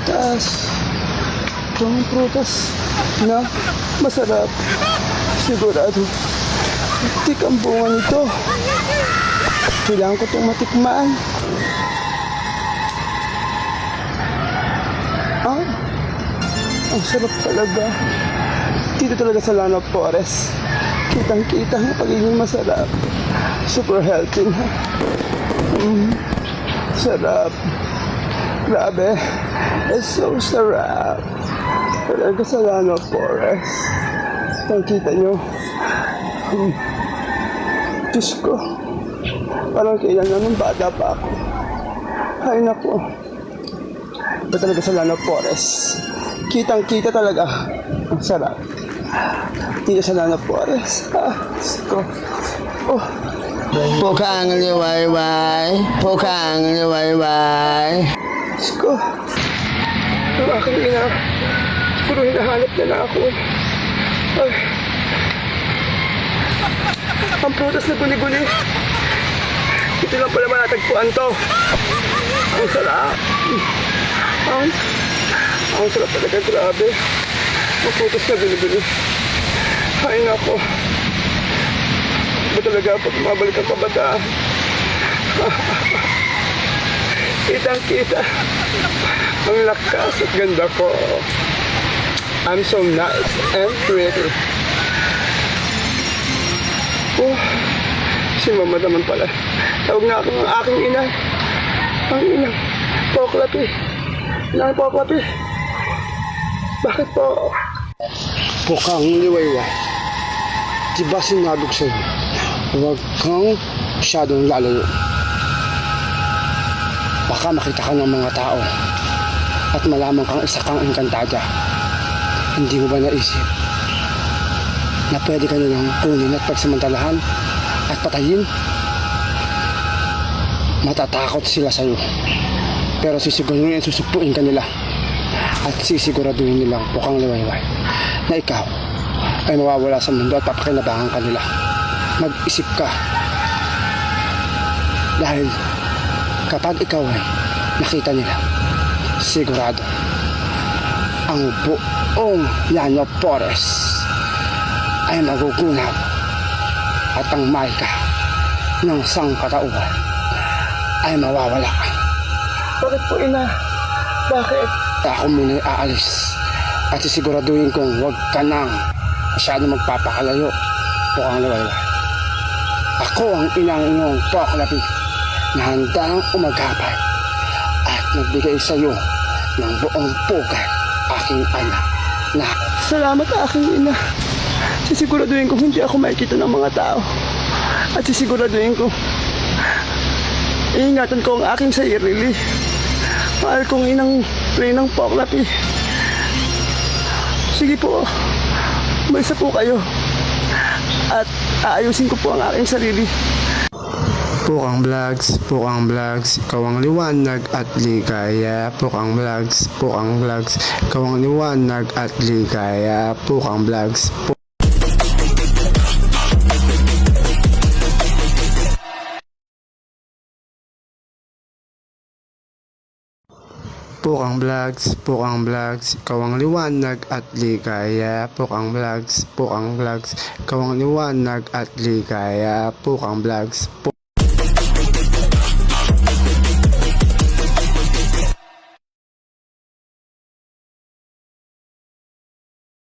Taas. Itong prutas na masarap. Sigurado. Tik ang bunga nito. Kailangan ko itong matikmaan. Ang sarap talaga. Dito talaga sa Lano Forest. Kitang-kita ang pagiging masarap. Super healthy. Sarap. Grabe. It's so sarap. Talaga sa Lano Forest. Kitang-kita nyo. Diyos ko. Parang kailan naman bata pa ako. Ay naku. Ito talaga sa Lano Forest. Kitang-kita talaga. Ang sarap. Dito sa Lano Forest. Diyos ko. Oh. Pukang liwayway, pukang liwayway. Diyos ko. Ang aking ina. Puro hinahanap na na ako. Ay. Ang prutas na guli-guli. Ito lang pala matatagpuan to. Ang sarap. Ang sarap talaga, grabe. Ang prutas na guli-guli. Ay nako. Ba talaga pag mabalik ang kabataan? Kitang-kita. Ang lakas at ganda ko. I'm so nice and pretty. Oh, si mama naman pala. Tawag na ako ng aking ina. Ang ina. Poklapi. Inang Poklapi. Bakit po? Pukang liwayway. Diba sinabi ko sa'yo, huwag kang masyadong lalayo. Baka makita ka ng mga tao at malaman kang isa kang engkantada. Hindi mo ba naisip na pwede ka nilang kunin at pagsamantalahan at patayin? Matatakot sila sa'yo, pero sisiguraduhin susupuin ka nila at sisiguraduhin nilang pukang liwayway na ikaw ay mawawala sa mundo at papakinabangan ka nila. Mag-isip ka, dahil kapag ikaw ay nakita nila, sigurado ang buong Lano Forest ay magugunaw at ang marka ng sangkatauhan ay mawawala. Bakit po, ina? Bakit? Ako muna'y aalis at sisiguraduhin kong huwag ka nang masyado magpapakalayo. Pukang liwayway. Ako ang inang iyong Poklapi na handang umaghapay at nagbigay sa iyo ng buong pugay, aking anak na Salamat aking ina. Sisiguraduhin ko hindi ako makikita ng mga tao. At sisiguraduhin ko iingatan ko ang aking sarili. Mahal kong inang Poklapi. Sige po. Umalisa po kayo. At aayusin ko po ang aking sarili. Pukang Vlogs, ikaw ang liwanag at ligaya. Pukang Vlogs, ikaw ang liwanag at ligaya. Pukang Vlogs. Pukang Vlogs, ikaw ang liwanag at ligaya. Pukang Vlogs, ikaw ang liwanag at ligaya. Pukang Vlogs.